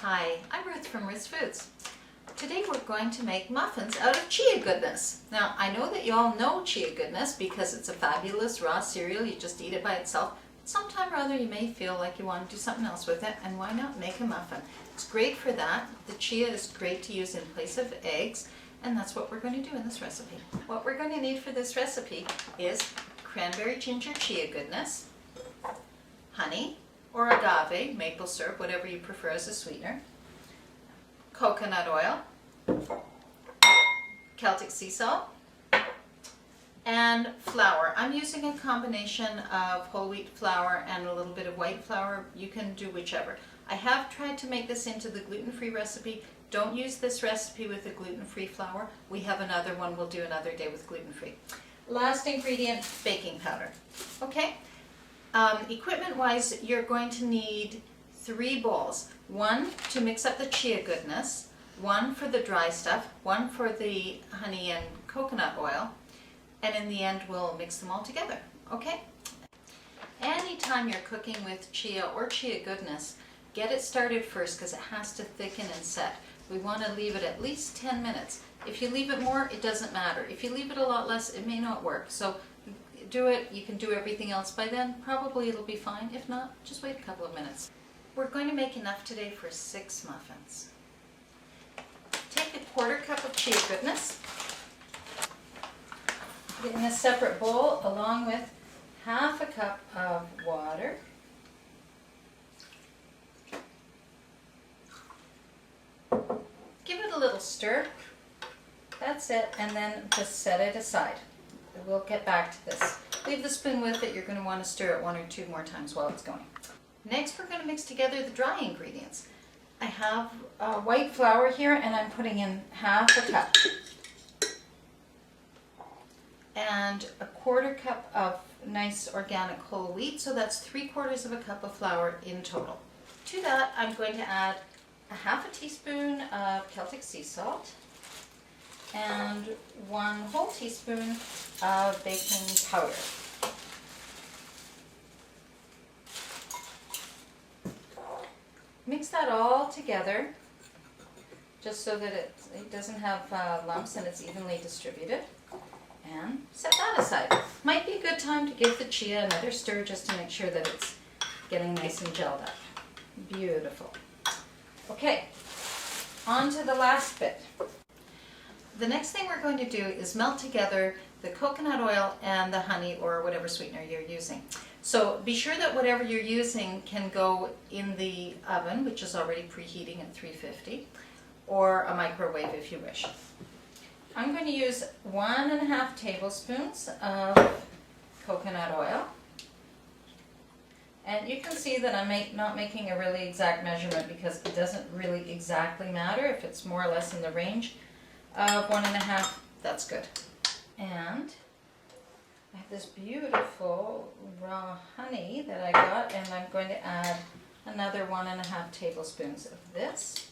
Hi, I'm Ruth from Ruth's Foods. Today we're going to make muffins out of Chia Goodness. Now I know that you all know Chia Goodness because it's a fabulous raw cereal, you just eat it by itself. But sometime or other you may feel like you want to do something else with it, and why not make a muffin? It's great for that. The chia is great to use in place of eggs, and that's what we're going to do in this recipe. What we're going to need for this recipe is Cranberry Ginger Chia Goodness, honey, or agave, maple syrup, whatever you prefer as a sweetener, coconut oil, Celtic sea salt, and flour. I'm using a combination of whole wheat flour and a little bit of white flour. You can do whichever. I have tried to make this into the gluten-free recipe. Don't use this recipe with the gluten-free flour. We have another one we'll do another day with gluten-free. Last ingredient, baking powder. Okay? Equipment-wise, you're going to need 3 bowls. One to mix up the Chia Goodness, one for the dry stuff, one for the honey and coconut oil, and in the end we'll mix them all together. Okay? Anytime you're cooking with chia or Chia Goodness, get it started first because it has to thicken and set. We want to leave it at least 10 minutes. If you leave it more, it doesn't matter. If you leave it a lot less, it may not work. So do it, you can do everything else by then, probably it'll be fine. If not, just wait a couple of minutes. We're going to make enough today for 6 muffins. Take a 1/4 cup of Chia Goodness, put it in a separate bowl along with 1/2 cup of water, give it a little stir, that's it, and then just set it aside. We'll get back to this. Leave the spoon with it. You're going to want to stir it 1 or 2 more times while it's going. Next, we're going to mix together the dry ingredients. I have white flour here, and I'm putting in 1/2 cup. And a 1/4 cup of nice organic whole wheat, so that's 3/4 cup of flour in total. To that, I'm going to add a 1/2 teaspoon of Celtic sea salt, and 1 whole teaspoon of baking powder. Mix that all together just so that it doesn't have lumps and it's evenly distributed, and set that aside. Might be a good time to give the chia another stir just to make sure that it's getting nice and gelled up. Beautiful. Okay, on to the last bit. The next thing we're going to do is melt together the coconut oil and the honey or whatever sweetener you're using. So be sure that whatever you're using can go in the oven, which is already preheating at 350, or a microwave if you wish. I'm going to use 1.5 tablespoons of coconut oil. And you can see that I'm not making a really exact measurement because it doesn't really exactly matter. If it's more or less in the range of 1.5, that's good. And I have this beautiful raw honey that I got, and I'm going to add another 1.5 tablespoons of this.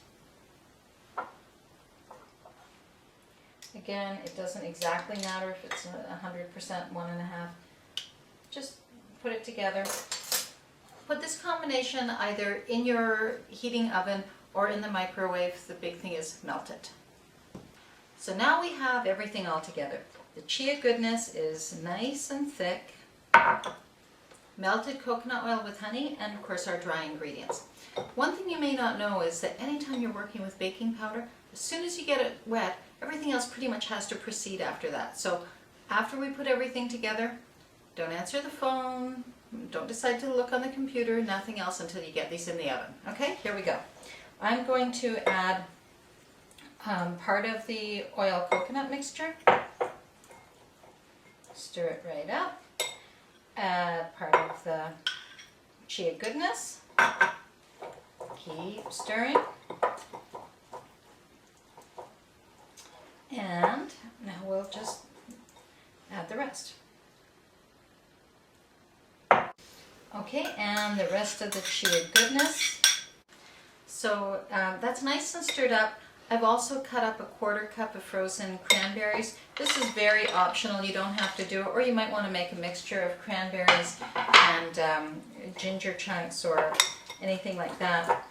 Again, it doesn't exactly matter if it's 100%, 1.5. Just put it together. Put this combination either in your heating oven or in the microwave. The big thing is melt it. So now we have everything all together. The Chia Goodness is nice and thick, melted coconut oil with honey, and of course our dry ingredients. One thing you may not know is that anytime you're working with baking powder, as soon as you get it wet, everything else pretty much has to proceed after that. So after we put everything together, don't answer the phone, don't decide to look on the computer, nothing else until you get these in the oven. Okay, here we go. I'm going to add part of the oil coconut mixture. Stir it right up. Add part of the Chia Goodness. Keep stirring. And now we'll just add the rest. Okay, and the rest of the Chia Goodness. So that's nice and stirred up. I've also cut up a 1/4 cup of frozen cranberries. This is very optional, you don't have to do it, or you might want to make a mixture of cranberries and ginger chunks or anything like that.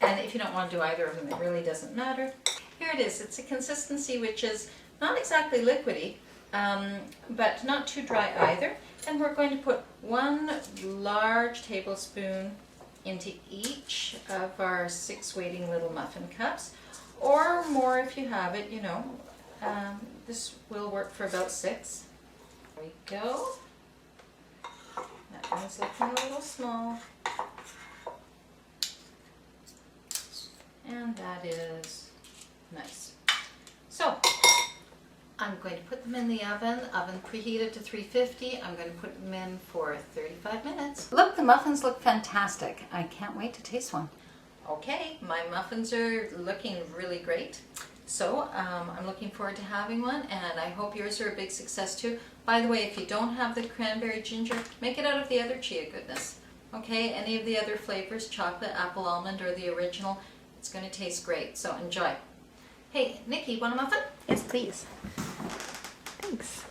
And if you don't want to do either of them, it really doesn't matter. Here it is. It's a consistency which is not exactly liquidy, but not too dry either. And we're going to put 1 large tablespoon into each of our 6 waiting little muffin cups, or more if you have it, you know. This will work for about 6. There we go. That one's looking a little small. And that is nice. So, I'm going to put them in the oven preheated to 350. I'm going to put them in for 35 minutes. Look, the muffins look fantastic. I can't wait to taste one. Okay, my muffins are looking really great. So I'm looking forward to having one, and I hope yours are a big success too. By the way, if you don't have the cranberry ginger, make it out of the other Chia Goodness. Okay, any of the other flavors, chocolate, apple, almond, or the original, it's going to taste great, so enjoy. Hey, Nikki, want a muffin? Yes, please. Thanks.